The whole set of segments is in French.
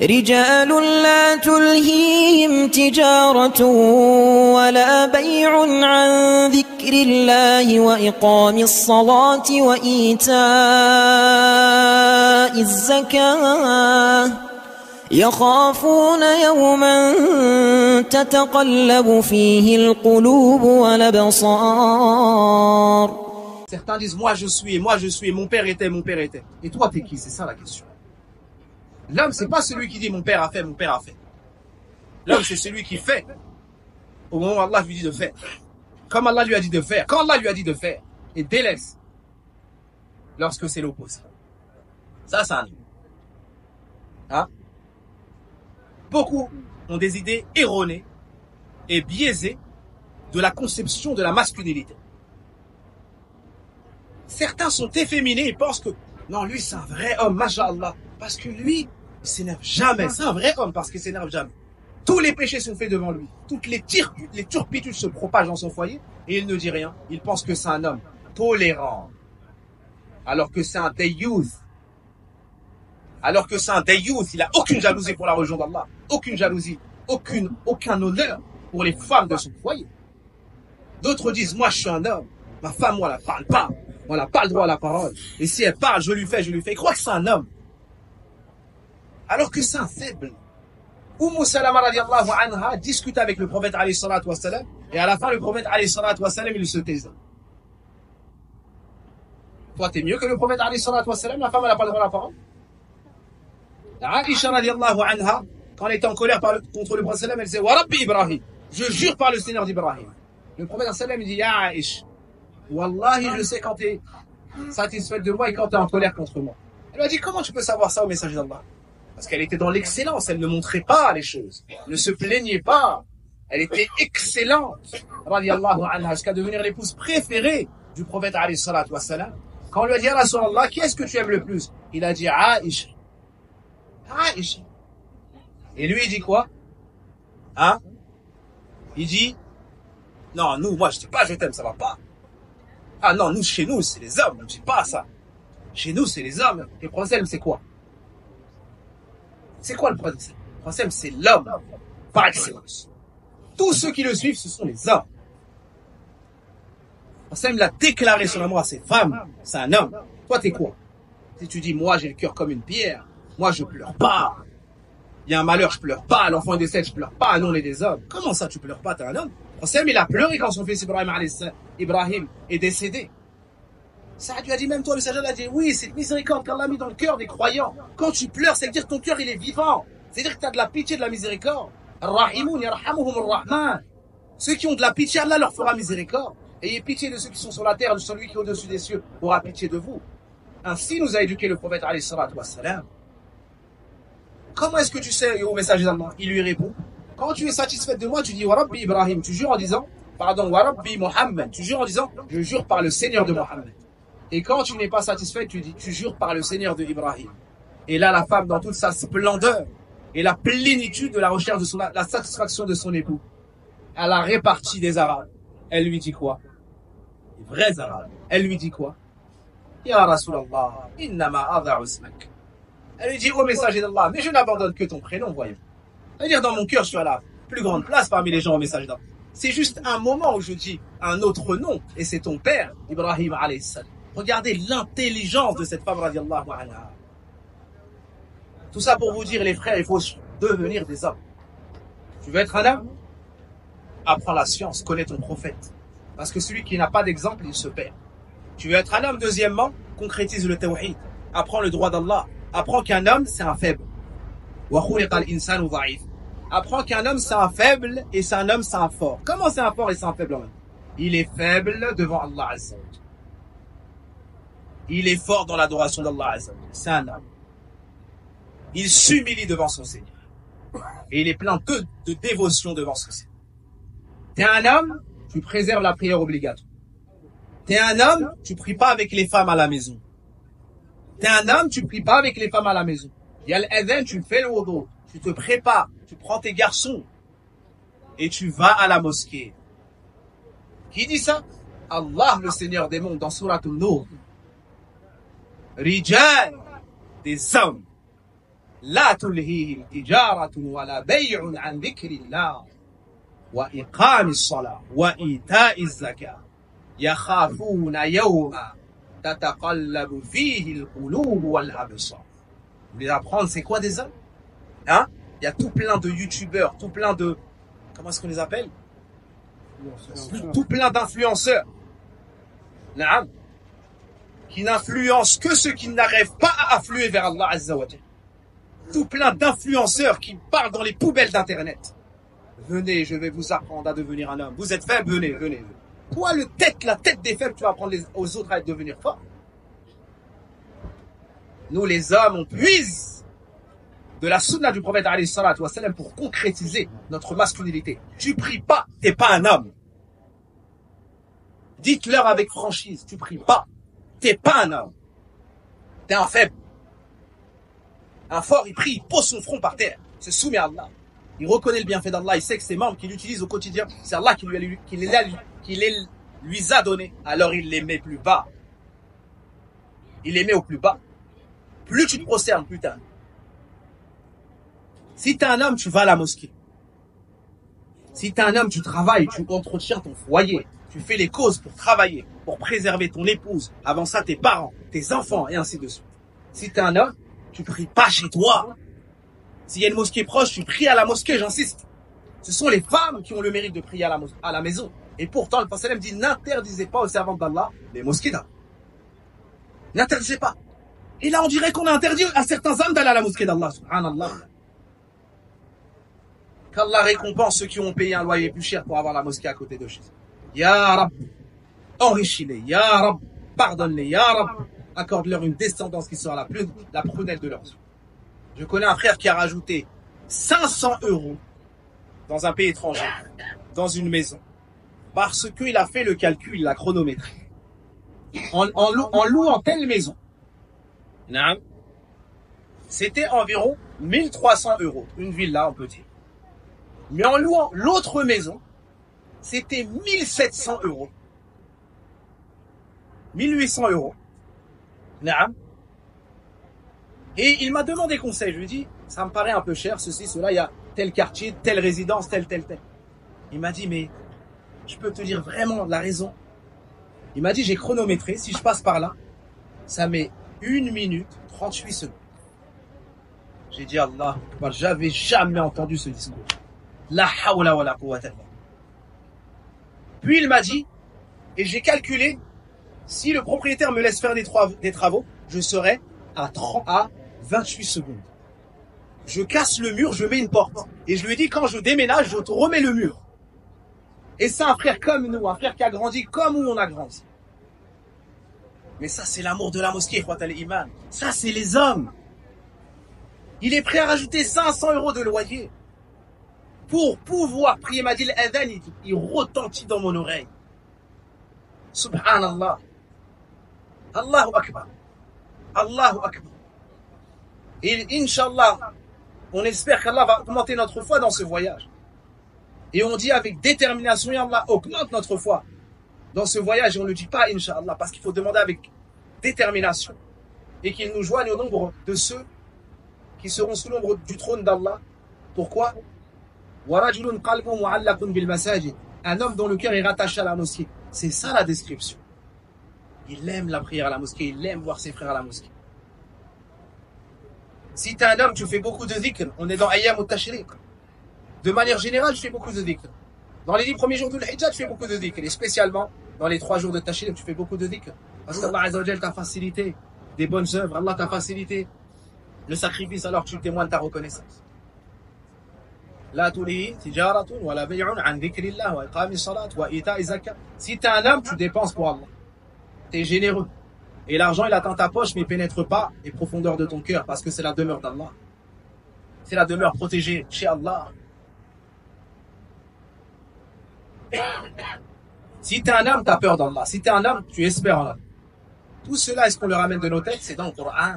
رجال لا تلهيهم تجارة ولا بيع عن ذكر الله وإقام الصلاة وإيتاء الزكاة يخافون يوما تتقلب فيه القلوب والأبصار. Certains disent moi je suis, mon père était, mon père était. Et toi t'es qui? C'est ça la question. L'homme c'est pas celui qui dit mon père a fait, mon père a fait. L'homme c'est celui qui fait au moment où Allah lui dit de faire. Comme Allah lui a dit de faire, quand Allah lui a dit de faire, et délaisse lorsque c'est l'opposé. Ça c'est un homme. Hein? Beaucoup ont des idées erronées et biaisées de la conception de la masculinité. Certains sont efféminés et pensent que non, lui c'est un vrai homme, masha'Allah, parce que lui, il s'énerve jamais. C'est un vrai homme parce qu'il s'énerve jamais. Tous les péchés sont faits devant lui. Toutes les turpitudes se propagent dans son foyer et il ne dit rien. Il pense que c'est un homme tolérant. Alors que c'est un dayyouth. Alors que c'est un dayyouth, il a aucune jalousie pour la religion d'Allah. Aucune jalousie, aucun honneur pour les femmes de son foyer. D'autres disent, moi je suis un homme. Ma femme, moi, elle ne parle pas. On n'a pas le droit à la parole. Et si elle parle, je lui fais. Il croit que c'est un homme. Alors que c'est un faible. Umm Salama radiallahu anha discute avec le prophète alayhi salatu wassalam. Et à la fin, le prophète alayhi salatu wassalam, il se taise. Toi, t'es mieux que le prophète alayhi salatu wassalam. La femme, elle n'a pas le droit à la parole. Aisha radiallahu anha, quand elle était en colère contre le prophète sallam, elle disait, wa Rabbi Ibrahim. Je jure par le Seigneur d'Ibrahim. Le prophète sallam, il dit, ya Aisha. Wallahi, je sais quand tu es satisfaite de moi et quand tu es en colère contre moi. Elle m'a dit, comment tu peux savoir ça au messager d'Allah? Parce qu'elle était dans l'excellence, elle ne montrait pas les choses, ne se plaignait pas. Elle était excellente, radiallahu anha, jusqu'à devenir l'épouse préférée du prophète alayhi salatu wassalam. Quand on lui a dit, ya Rasulallah, qui est-ce que tu aimes le plus? Il a dit, Aïcha. Aïcha. Et lui, il dit quoi? Hein? Il dit, non, nous, moi, je dis pas je t'aime, ça va pas. Ah non, nous, chez nous, c'est les hommes, on ne dit pas ça. Chez nous, c'est les hommes. Et le problème, c'est quoi? C'est quoi le problème? Le problème, c'est l'homme, par excellence. Tous ceux qui le suivent, ce sont les hommes. Le problème, l'a déclaré son amour à ses femmes. C'est un homme. Toi, t'es quoi? Si tu dis, moi, j'ai le cœur comme une pierre. Moi, je pleure pas. Il y a un malheur, je pleure pas. L'enfant est décédé, je pleure pas. Nous, on est des hommes. Comment ça, tu pleures pas? T'es un homme? Il a pleuré quand son fils Ibrahim est décédé. Ça lui a dit, même toi, le messager a dit, oui, c'est une miséricorde qu'Allah a mis dans le cœur des croyants. Quand tu pleures, c'est dire que ton cœur, il est vivant. C'est-à-dire que tu as de la pitié, de la miséricorde. Ar-Rahimun yarhamuhum ar-Rahman. Ceux qui ont de la pitié, Allah leur fera miséricorde. Ayez pitié de ceux qui sont sur la terre, de celui qui est au-dessus des cieux aura pitié de vous. Ainsi nous a éduqué le prophète alayhi salatu wassalam. Comment est-ce que tu sais, au messager d'Allah? Il lui répond, quand tu es satisfait de moi, tu dis, wa Rabbi Ibrahim, tu jures en disant, pardon, wa Rabbi Muhammad, tu jures en disant, je jure par le Seigneur de Mohammed. Et quand tu n'es pas satisfait, tu dis, tu jures par le Seigneur de Ibrahim. Et là, la femme, dans toute sa splendeur et la plénitude de la recherche de la satisfaction de son époux, à la répartie des Arabes, elle lui dit quoi? Les vrais Arabes. Elle lui dit quoi? Ya Rasulallah, innama adha'u ismak. Elle lui dit, ô messager d'Allah, mais je n'abandonne que ton prénom, voyons. C'est-à-dire, dans mon cœur, je suis à la plus grande place parmi les gens au message d'Allah. C'est juste un moment où je dis un autre nom, et c'est ton père, Ibrahim alayhi salam. Regardez l'intelligence de cette femme, radiallahu anha. Tout ça pour vous dire, les frères, il faut devenir des hommes. Tu veux être un homme? Apprends la science, connais ton prophète. Parce que celui qui n'a pas d'exemple, il se perd. Tu veux être un homme, deuxièmement, concrétise le tawhid. Apprends le droit d'Allah. Apprends qu'un homme, c'est un faible. Apprends qu'un homme, c'est un faible, et c'est un homme, c'est un fort. Comment c'est un fort et c'est un faible en même? Il est faible devant Allah Azza wa Jalla. Il est fort dans l'adoration d'Allah Azza wa Jalla. C'est un homme. Il s'humilie devant son Seigneur. Et il est plein de dévotion devant son Seigneur. T'es un homme, tu préserves la prière obligatoire. T'es un homme, tu pries pas avec les femmes à la maison. T'es un homme, tu pries pas avec les femmes à la maison. Il y a l'adhan, tu fais le wudu, tu te prépares, tu prends tes garçons et tu vas à la mosquée. Qui dit ça? Allah, le Seigneur des mondes, dans Sourate An-Nur. Rijal, des hommes. لا تلهيهم تجارة ولا بيع عن ذكر الله وإقام الصلاة وإيتاء الزكاة يخافون يوما تتقلب فيه القلوب والأبصار. Vous voulez apprendre c'est quoi des hommes? Hein? Il y a tout plein de youtubeurs, tout plein de... Comment est-ce qu'on les appelle? Tout plein d'influenceurs. Naam. Qui n'influencent que ceux qui n'arrivent pas à affluer vers Allah Azza wa Jalla. Tout plein d'influenceurs qui parlent dans les poubelles d'internet. Venez, je vais vous apprendre à devenir un homme. Vous êtes faible, venez, venez. Toi, la tête des faibles, tu vas apprendre aux autres à devenir forts. Nous, les hommes, on puise de la sunna du prophète alayhi salatu wa sallam pour concrétiser notre masculinité. Tu pries pas, t'es pas un homme. Dites-leur avec franchise, tu pries pas, t'es pas un homme. T'es un faible. Un fort, il prie, il pose son front par terre, il se soumet à Allah. Il reconnaît le bienfait d'Allah, il sait que ses membres qu'il utilise au quotidien, c'est Allah qui les lui a donné. Alors il les met plus bas. Il les met au plus bas. Plus tu te prosternes, plus t'es un homme. Si t'es un homme, tu vas à la mosquée. Si t'es un homme, tu travailles, tu entretiens ton foyer. Tu fais les causes pour travailler, pour préserver ton épouse. Avant ça, tes parents, tes enfants, et ainsi de suite. Si t'es un homme, tu pries pas chez toi. S'il y a une mosquée proche, tu pries à la mosquée, j'insiste. Ce sont les femmes qui ont le mérite de prier à la maison. Et pourtant, le prophète dit, n'interdisez pas aux servantes d'Allah les mosquées d'Allah. N'interdisez pas. Et là, on dirait qu'on a interdit à certains hommes d'aller à la mosquée d'Allah. Subhanallah. Qu'Allah récompense ceux qui ont payé un loyer plus cher pour avoir la mosquée à côté de chez eux. Ya Rab, enrichis-les. Ya Rab, pardonne-les. Ya Rab, accorde-leur une descendance qui sera la prunelle de leurs yeux. Je connais un frère qui a rajouté 500 € dans un pays étranger, dans une maison, parce qu'il a fait le calcul, la chronométrie. En louant telle maison, c'était environ 1300 €, une villa on peut dire. Mais en louant l'autre maison, c'était 1700 €. 1800 €. Naam. Et il m'a demandé conseil. Je lui ai dit, ça me paraît un peu cher, ceci, cela, il y a tel quartier, telle résidence, tel. Il m'a dit, mais je peux te dire vraiment la raison. Il m'a dit, j'ai chronométré, si je passe par là, ça met 1 minute 38 secondes. J'ai dit, Allah, j'avais jamais entendu ce discours. La hawla wa la quwwata. Puis il m'a dit, et j'ai calculé, si le propriétaire me laisse faire des travaux, je serai à 28 secondes. Je casse le mur, je mets une porte. Et je lui ai dit, quand je déménage, je te remets le mur. Et c'est un frère comme nous, un frère qui a grandi comme où on a grandi. Mais ça, c'est l'amour de la mosquée, Khwat al-Iman. Ça, c'est les hommes. Il est prêt à rajouter 500 € de loyer pour pouvoir prier. M'a dit l'adhan, il retentit dans mon oreille. Subhanallah. Allahu Akbar. Allahu Akbar. Et Inch'Allah, on espère qu'Allah va augmenter notre foi dans ce voyage. Et on dit avec détermination, ya Allah, augmente notre foi dans ce voyage. Et on ne le dit pas, Inch'Allah, parce qu'il faut demander avec détermination. Et qu'il nous joigne au nombre de ceux qui seront sous l'ombre du trône d'Allah. Pourquoi? Un homme dont le cœur est rattaché à la mosquée. C'est ça la description. Il aime la prière à la mosquée, il aime voir ses frères à la mosquée. Si tu es un homme, tu fais beaucoup de dhikr. On est dans Ayyam al-Tashriq. De manière générale, tu fais beaucoup de dhikr. Dans les 10 premiers jours de l'Hijjah, tu fais beaucoup de dhikr. Et spécialement, dans les 3 jours de Tashriq, tu fais beaucoup de dhikr. Parce qu'Allah Azza wa Jal t'a facilité des bonnes œuvres. Allah t'a facilité le sacrifice, alors tu témoignes ta reconnaissance. La tulihi tijaratun wa la bay'un an dhikrillah wa iqami salat wa ita'i zakat. Si tu es un homme, tu dépenses pour Allah. Tu es généreux. Et l'argent, il atteint ta poche, mais pénètre pas les profondeurs de ton cœur, parce que c'est la demeure d'Allah. C'est la demeure protégée chez Allah. Si tu es un homme, tu as peur d'Allah. Si tu es un homme, tu espères en Allah. Tout cela, est-ce qu'on le ramène de nos têtes? C'est dans le Coran.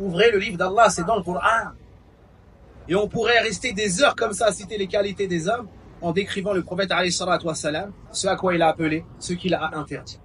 Ouvrez le livre d'Allah, c'est dans le Coran. Et on pourrait rester des heures comme ça à citer les qualités des hommes en décrivant le prophète alayhi salatu wa salam, ce à quoi il a appelé, ce qu'il a interdit.